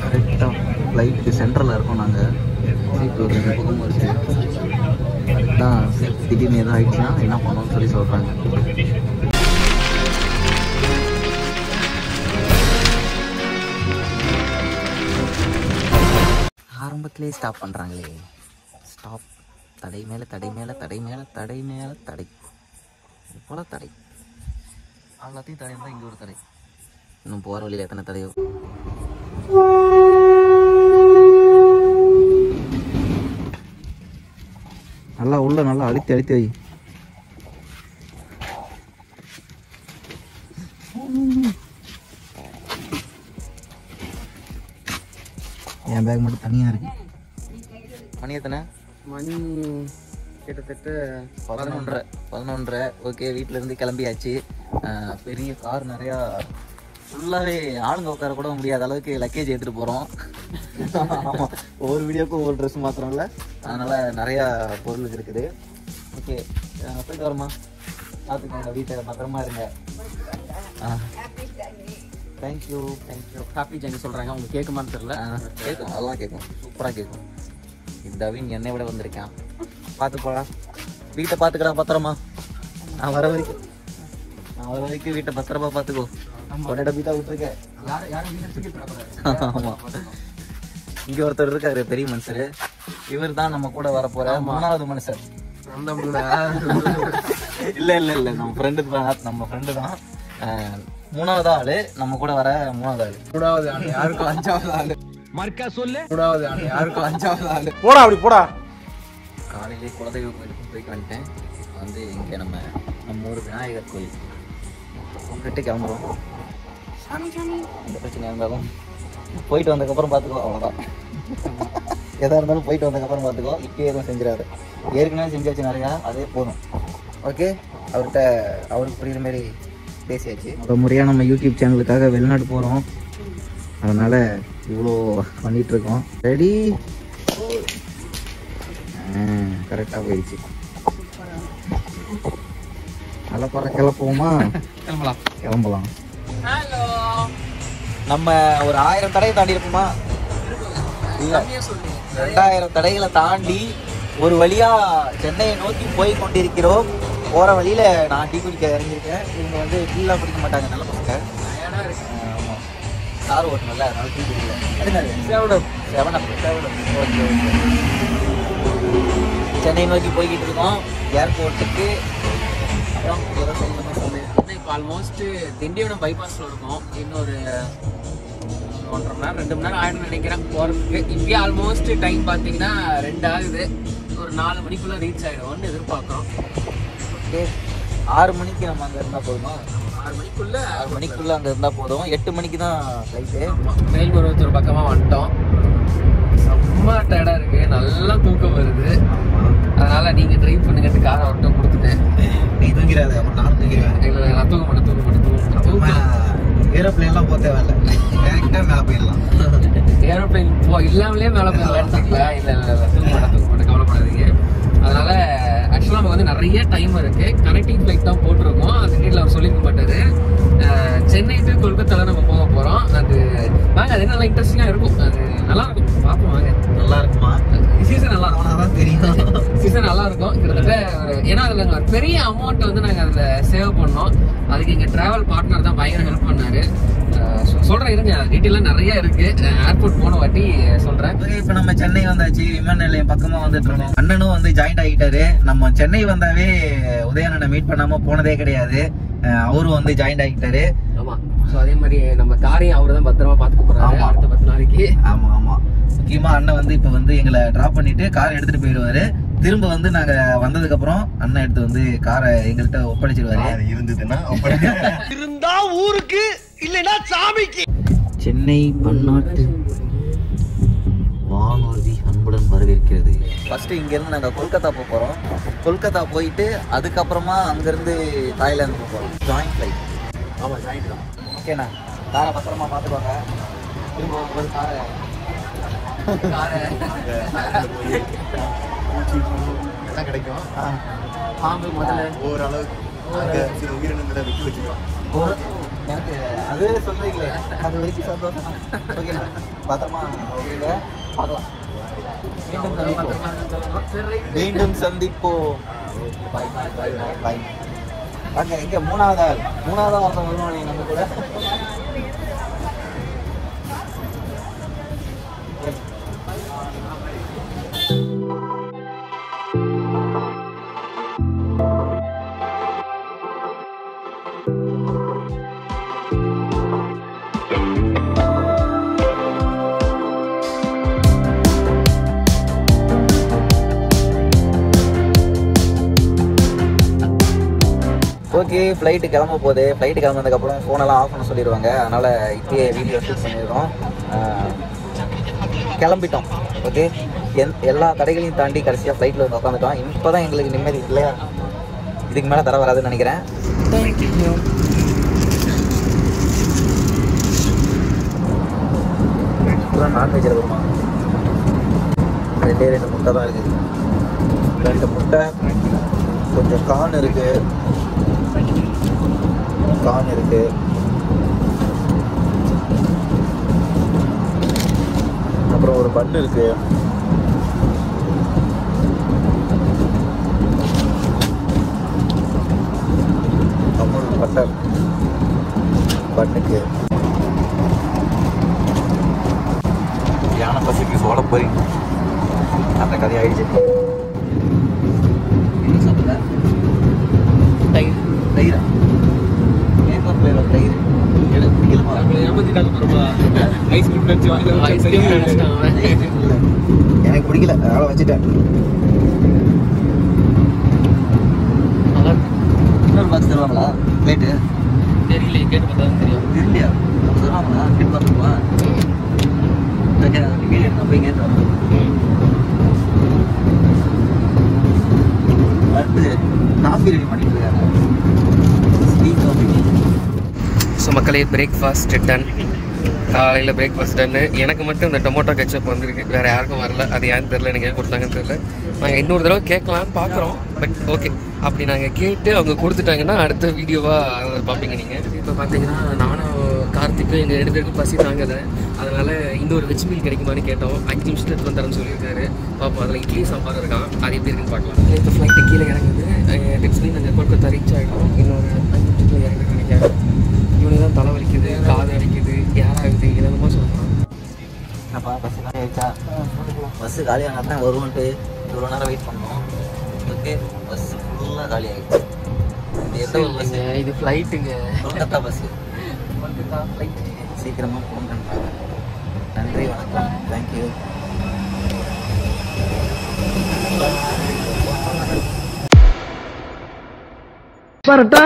கரெக்டாக ஃப்ளைட்டு சென்ட்ரலில் இருக்கோம் நாங்கள். சீட்டு ஒரு பக்கம் இருக்குது. கரெக்டாக திடீர்னு எதாவது ஆகிடுச்சுன்னா என்ன பண்ணணும்னு சொல்லி சொல்கிறாங்க. ஆரம்பத்திலே ஸ்டாப் பண்ணுறாங்களே. ஸ்டாப். தடை மேலே தடை மேலே தடை மேலே தடை மேலே தடை. போல தடை. எல்லாத்தையும் தடை தான் இங்கே ஒரு தடை. இன்னும் போகிற வழியில் எத்தனை தடையோ. நல்லா உள்ள நல்லா அழுத்தி அழுத்தி வை. என் பேக் மட்டும் தனியாக இருக்கு. மணி எத்தனை? மணி கிட்டத்தட்ட 11:30. ஓகே, வீட்டிலேருந்து கிளம்பியாச்சு. பெரிய கார் நிறையா ஃபுல்லாகவே ஆளுங்க உட்கார கூட முடியாத அளவுக்கு லக்கேஜ் எடுத்துகிட்டு போகிறோம். ஆமாம், ஒவ்வொரு வீடியோக்கும் ஒவ்வொரு ட்ரெஸ் மாத்திரம்ல, அதனால் நிறையா பொருள் இருக்குது. ஓகே, போயிட்டு வரமா? பார்த்துக்கோங்க, வீட்டை பத்திரமா இருங்க. தேங்க்யூ. ஹாப்பி ஜர்னி சொல்கிறாங்க. அவங்க கேட்குமான்னு தெரியல. கேட்கும், அதெல்லாம் கேட்கும், சூப்பராக கேட்கும். இந்த அவின் என்னை விட வந்திருக்கேன். பார்த்து போடா, வீட்டை பார்த்துக்கடா பத்திரமா. நான் வர வரைக்கும் வீட்டை பத்திரமா பார்த்துக்கோ. உன்னோட வீட்டை விட்டுருக்கேன். ஆமாம், இங்கே ஒருத்தர் இருக்காரு, பெரிய மனுஷர். இவர் தான் நம்ம கூட வர போகிற 3வது மனுஷர். இல்லை நம்ம ஃப்ரெண்டு தான். 3வது ஆளு நம்ம கூட வர 3வது ஆளு. 3வது ஆளு யாருக்கும் 5வது ஆளு. மர்க்கா சொல்லு. 3வது ஆளு யாருக்கும் 5வது ஆளு. போடா அப்படி போடா. காலையிலே குலதெய்வ கோயிலுக்கு போயிட்டு வந்துட்டேன். வந்து இங்கே நம்ம ஊர் விநாயகர் கோயில் உங்ககிட்ட கிளம்புறோம். இந்த பிரச்சனை இருந்தாலும் போயிட்டு வந்ததுக்கப்புறம் பார்த்துக்கோ, அவ்வளோதான். எதாக இருந்தாலும் போயிட்டு வந்ததுக்கப்புறம் பார்த்துக்கோ. இப்போயே எதுவும் செஞ்சிடாது. ஏற்கனவே செஞ்சாச்சு நிறையா, அதே போதும். ஓகே, அவருக்கு புரியுற மாதிரி பேசியாச்சு. ஒரு முறையாக நம்ம யூடியூப் சேனலுக்காக வெளிநாடு போகிறோம். அதனால் இவ்வளோ பண்ணிகிட்ருக்கோம். ரெடி, கரெக்டாக போயிடுச்சு. நல்லா பற கிளப்புவோமா? கிளம்பலாம். ஹலோ, நம்ம ஒரு 1000 தடையை தாண்டி இருப்போமா? இல்லை, 2000 தடைகளை தாண்டி ஒரு வழியாக சென்னையை நோக்கி போய் கொண்டிருக்கிறோம். போகிற வழியில் நான் டீ குடிக்க இறங்கியிருக்கேன். இவங்க வந்து டீலாம் குடிக்க மாட்டாங்க, நல்ல பசங்க. ஆமாம், கார் ஓட்டணும்ல, அதனால டீ குடிக்கல. 7 ஓகே. சென்னை நோக்கி போய்கிட்டு இருக்கோம், ஏர்போர்ட்டுக்கு. அப்புறம் இப்போ ஆல்மோஸ்ட் திண்டிவனம் பைபாஸில் இருக்கும். இன்னொரு 1.5 மணி நேரம் 2 மணி நேரம் ஆகிடும்னு நினைக்கிறேன் போகிறதுக்கு. இப்போயே ஆல்மோஸ்ட் டைம் பார்த்தீங்கன்னா 2 ஆகுது. ஒரு 4 மணிக்குள்ளே ரீச் ஆகிடும்னு எதிர்பார்க்குறோம். ஓகே, 6 மணிக்கு நம்ம அங்கே இருந்தால் போதுமா? 6 மணிக்குள்ளே அங்கே இருந்தால் போதும். 8 மணிக்கு தான் ஃப்ளைட்டு. மேல்மருவத்தூர் பக்கமாக வந்துட்டோம். செம்ம டயர்டாக இருக்குது, நல்லா தூக்கம் வருது. அதனால் நீங்கள் ட்ரைவ் பண்ணுங்கட்டு காரை அவர்கிட்ட கொடுத்துட்டேன். நீ தூங்கிறாத, நானும் தூங்கிறேன். இல்லை, நான் தூங்க மாட்டேன். ஏரோப்ளைன்லாம் போக தேவையில்லை, டேரெக்டாக மேலே போயிடலாம். ஏரோப்ளைன் இல்லாமலே மேலே போயிடலான்னு இல்லை, தூங்க மாட்டேன், கவலைப்படாதீங்க. அதனால ஆக்சுவலாக நமக்கு வந்து நிறைய டைம் இருக்கு. கனெக்டிங் ஃப்ளைட் தான் போட்டிருக்கோம். அது வீட்டில் அவர் சொல்லிக்க மாட்டாரு. சென்னை டு கொல்கத்தாவில் நம்ம போக போகிறோம். அது வாங்க, அது நல்லா இன்ட்ரெஸ்டிங்காக இருக்கும். அது நல்லா இருக்கும், பார்ப்போம் வாங்க. நல்லா இருக்குமா? சீசன் நல்லா தான் தெரியும். சீசன் நல்லா இருக்கும். கிட்டத்தட்ட ஏன்னா அதில் ஒரு பெரிய அமௌண்ட் வந்து நாங்கள் அதில் சேவ் பண்ணோம். அதுக்கு எங்கள் ட்ராவல் பார்ட்னர் தான் பயங்கர ஹெல்ப் பண்ணாரு. சொல்கிறேன், இருங்க, டீட்டெயிலாக நிறைய இருக்கு. ஏர்போர்ட் போன வாட்டி சொல்கிறேன். இப்போ நம்ம சென்னை வந்தாச்சு, விமான நிலையம் பக்கமாக வந்துட்டு இருக்கோம். அண்ணனும் வந்து ஜாயின்ட் ஆகிட்டாரு. நம்ம சென்னை வந்தாவே உதயண்ணனை மீட் பண்ணாமல் போனதே கிடையாது. அவரும் வந்து ஜாயின்ட் ஆகிட்டாரு. ஆமாம், ஸோ அதே மாதிரி நம்ம காரையும் அவரு தான் பத்திரமா பார்த்துக்க போகிறாரு அடுத்த 10 நாளைக்கு. ஆமாம், முக்கியமாக அண்ணன் வந்து இப்போ வந்து எங்களை ட்ராப் பண்ணிட்டு காரை எடுத்துகிட்டு போயிடுவாரு. திரும்ப வந்து நாங்கள் வந்ததுக்கப்புறம் அண்ணன் எடுத்து வந்து காரை எங்கள்கிட்ட ஒப்படைச்சிடுவாரு. இருந்ததுன்னா இருந்தா ஊருக்கு, இல்லைன்னா சாமிக்கு. சென்னை பன்னாட்டு வானூர்தி அன்புடன் வரவேற்கிறது. ஃபர்ஸ்ட் இங்கேருந்து நாங்கள் கொல்கத்தா போக போகிறோம். கொல்கத்தா போயிட்டு அதுக்கப்புறமா அங்கேருந்து தாய்லாந்து போக போகிறோம். Joint flight. ஆமாம், ஜாயிண்ட் தான். ஓகேண்ணா, காரை பத்திரமா பார்த்துக்கோங்க. திரும்ப ஒரு காரை எல்லாம் கிடைக்கும். பாம்பு முதல்ல ஓரளவுக்கு சில உயிரினங்களை விட்டு வச்சுக்கலாம். அது சொல்றீங்களே, அது வரைக்கும் சந்தோஷம். ஓகேண்ணா, பத்திரமா ஓகேங்க, பார்க்கலாம். மீண்டும் சந்திப்போம். பாய் பாய் பாய் பாய் பாய். வாங்க, எங்க மூணாவதா ஒருத்தன் வருவானே நம்ம கூட. ஓகே, ஃப்ளைட்டு கிளம்ப போகுது. ஃப்ளைட்டு கிளம்புனதுக்கப்புறம் ஃபோனெல்லாம் ஆஃப் பண்ண சொல்லிடுவாங்க. அதனால் இப்பயே வீடியோ ஷூட் பண்ணிடுறோம். கிளம்பிட்டோம். ஓகே, எல்லா தடைகளையும் தாண்டி கடைசியாக ஃப்ளைட்டில் வந்து உட்காந்துட்டோம். இப்போ தான் எங்களுக்கு நிம்மதி இல்லையா, இதுக்கு மேலே தர வராதுன்னு நினைக்கிறேன். தேங்க்யூ. நான்வெஜ்ஜில் வருமா? 2 முட்டை தான் இருக்குது. 2 முட்டை, கொஞ்சம் கார்ன் இருக்குது, அப்புறம் ஒரு பன் இருக்கு, அப்புறம் பட்டர் பண்ணுக்கு. யானை பசிக்கு சோள பொரி அந்த கதை ஆயிடுச்சு. என்ன சாப்பிட? தயிர். தயிரா? தயிர் எனக்கு பிடிக்கலமா? எனக்கு பிடிக்கல, அதனால வச்சுட்டேன். இன்னொரு பாக்ஸ் தருவாங்களா பிளேட்டு? தெரியல, கேட்டு பார்த்தா தெரியும். தெரியலையா? தருவாங்களா? கேட்டு பார்த்துக்குமா? வீடு எடுத்து போய் கேட்டு அடுத்து காஃபி ரெடி பண்ணிட்டு இருக்காங்க. ஸோ மக்களே, பிரேக்ஃபாஸ்ட் டன். காலையில் பிரேக்ஃபாஸ்ட் டன்னு. எனக்கு மட்டும் இந்த டொமேட்டோ கெச்சப் வந்திருக்கு, வேறு யாருக்கும் வரல. அது ஏன்னு தெரில, எனக்கு ஏன் கொடுத்தாங்கன்னு தெரில. நாங்கள் இன்னொரு தடவை கேட்கலான்னு பார்க்குறோம். பட் ஓகே, அப்படி நாங்கள் கேட்டு அவங்க கொடுத்துட்டாங்கன்னா அடுத்த வீடியோவாக பார்ப்பீங்க நீங்கள். இப்போ பார்த்தீங்கன்னா நானும் கார்த்திக்கும் எங்கள் 2 பேருக்கும் பசி தாங்கலை. அதனால் இன்னொரு வெஜ் மீல் கிடைக்குமான்னு கேட்டோம். 5 நிமிஷத்துக்கு எடுத்து வந்துறேன்னு சொல்லியிருக்காரு. பார்ப்போம். அதில் இட்லி சாம்பார் இருக்கான், அது எப்படி இருக்குன்னு பார்க்கலாம். இப்போ ஃப்ளைட்டு கீழே இறங்குது. டிப்ஸ்லி நாங்கள் கொல்கத்தா ரீச் ஆகிடும். இன்னொரு 5 நிமிஷத்தில் இறங்குன்னு நினைக்கிறேன். இவனுக்கு தான் தலை வலிக்குது, காது வலிக்குது, யாராகுது, என்னென்னமோ சொல்கிறான். என்னப்பா பஸ்ஸு காலி ஆகிடுச்சா? பஸ்ஸு காலியாக தான் வருவோன்ட்டு இவ்வளோ நேரம் வெயிட் பண்ணோம். ஓகே, பஸ் ஃபுல்லாக காலி ஆகிடுச்சு. இது எந்த ஒரு பஸ்ஸு? இது ஃப்ளைட்டுங்க, கொல்கத்தா பஸ்ஸு. கொல்கத்தா ஃப்ளைட் சீக்கிரமாக ஃபோன் பண்ணுறாங்க. நன்றி, வணக்கம், தேங்க்யூ. பரட்டா